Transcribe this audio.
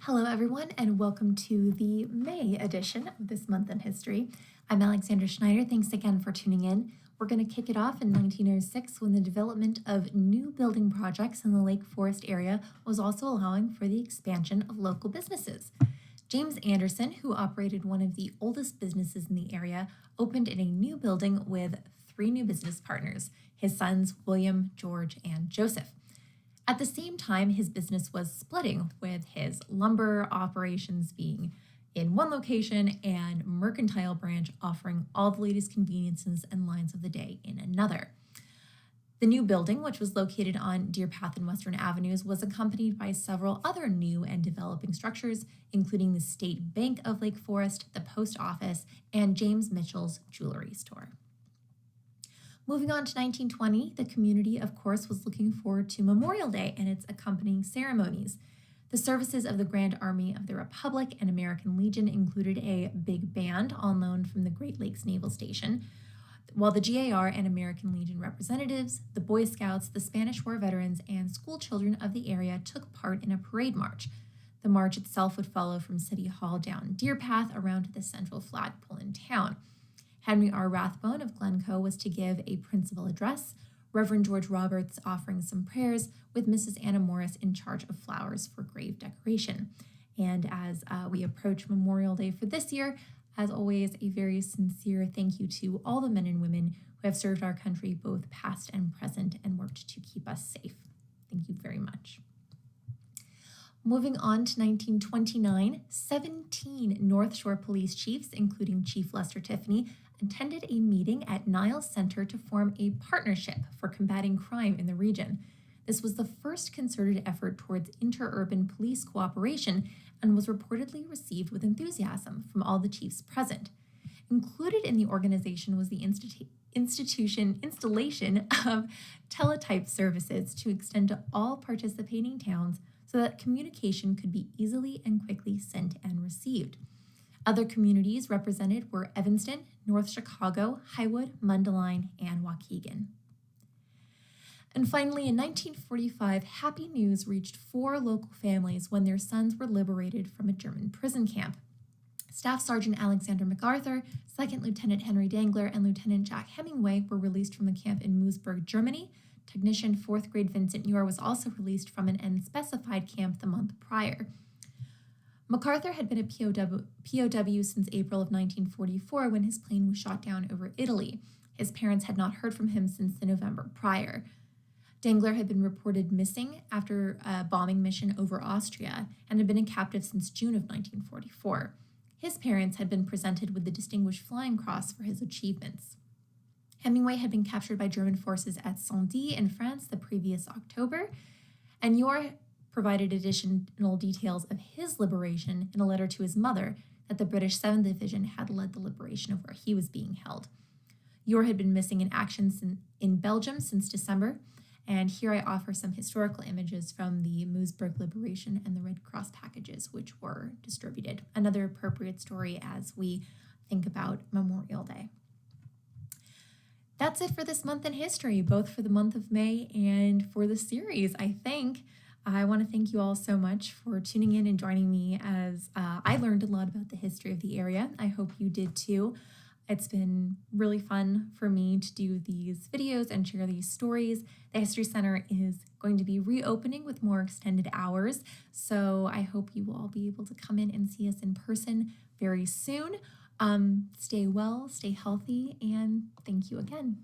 Hello, everyone, and welcome to the May edition of This Month in History. I'm Alexandra Schneider. Thanks again for tuning in. We're going to kick it off in 1906 when the development of new building projects in the Lake Forest area was also allowing for the expansion of local businesses. James Anderson, who operated one of the oldest businesses in the area, opened in a new building with three new business partners, his sons William, George, and Joseph. At the same time, his business was splitting, with his lumber operations being in one location and mercantile branch offering all the latest conveniences and lines of the day in another. The new building, which was located on Deer Path and Western Avenues, was accompanied by several other new and developing structures, including the State Bank of Lake Forest, the post office, and James Mitchell's jewelry store. Moving on to 1920, the community, of course, was looking forward to Memorial Day and its accompanying ceremonies. The services of the Grand Army of the Republic and American Legion included a big band on loan from the Great Lakes Naval Station, while the GAR and American Legion representatives, the Boy Scouts, the Spanish War veterans, and school children of the area took part in a parade march. The march itself would follow from City Hall down Deer Path around to the central flagpole in town. Henry R. Rathbone of Glencoe was to give a principal address, Reverend George Roberts offering some prayers, with Mrs. Anna Morris in charge of flowers for grave decoration. And as we approach Memorial Day for this year, as always, a very sincere thank you to all the men and women who have served our country, both past and present, and worked to keep us safe. Thank you very much. Moving on to 1929, 17 North Shore police chiefs, including Chief Lester Tiffany, attended a meeting at Niles Center to form a partnership for combating crime in the region. This was the first concerted effort towards interurban police cooperation and was reportedly received with enthusiasm from all the chiefs present. Included in the organization was the installation of teletype services to extend to all participating towns so that communication could be easily and quickly sent and received. Other communities represented were Evanston, North Chicago, Highwood, Mundelein, and Waukegan. And finally, in 1945, happy news reached 4 local families when their sons were liberated from a German prison camp. Staff Sergeant Alexander MacArthur, Second Lieutenant Henry Dangler, and Lieutenant Jack Hemingway were released from the camp in Moosburg, Germany. Technician 4th grade Vincent Muir was also released from an unspecified camp the month prior. MacArthur had been a POW since April of 1944 when his plane was shot down over Italy. His parents had not heard from him since the November prior. Dangler had been reported missing after a bombing mission over Austria and had been a captive since June of 1944. His parents had been presented with the Distinguished Flying Cross for his achievements. Hemingway had been captured by German forces at Saint-Dié in France the previous October, and Muir provided additional details of his liberation in a letter to his mother that the British 7th Division had led the liberation of where he was being held. Yor had been missing in action in Belgium since December, and here I offer some historical images from the Moosburg Liberation and the Red Cross packages which were distributed. Another appropriate story as we think about Memorial Day. That's it for this month in history, both for the month of May and for the series, I think. I want to thank you all so much for tuning in and joining me as I learned a lot about the history of the area. I hope you did too. It's been really fun for me to do these videos and share these stories. The History Center is going to be reopening with more extended hours, so I hope you will all be able to come in and see us in person very soon. Stay well, stay healthy, and thank you again.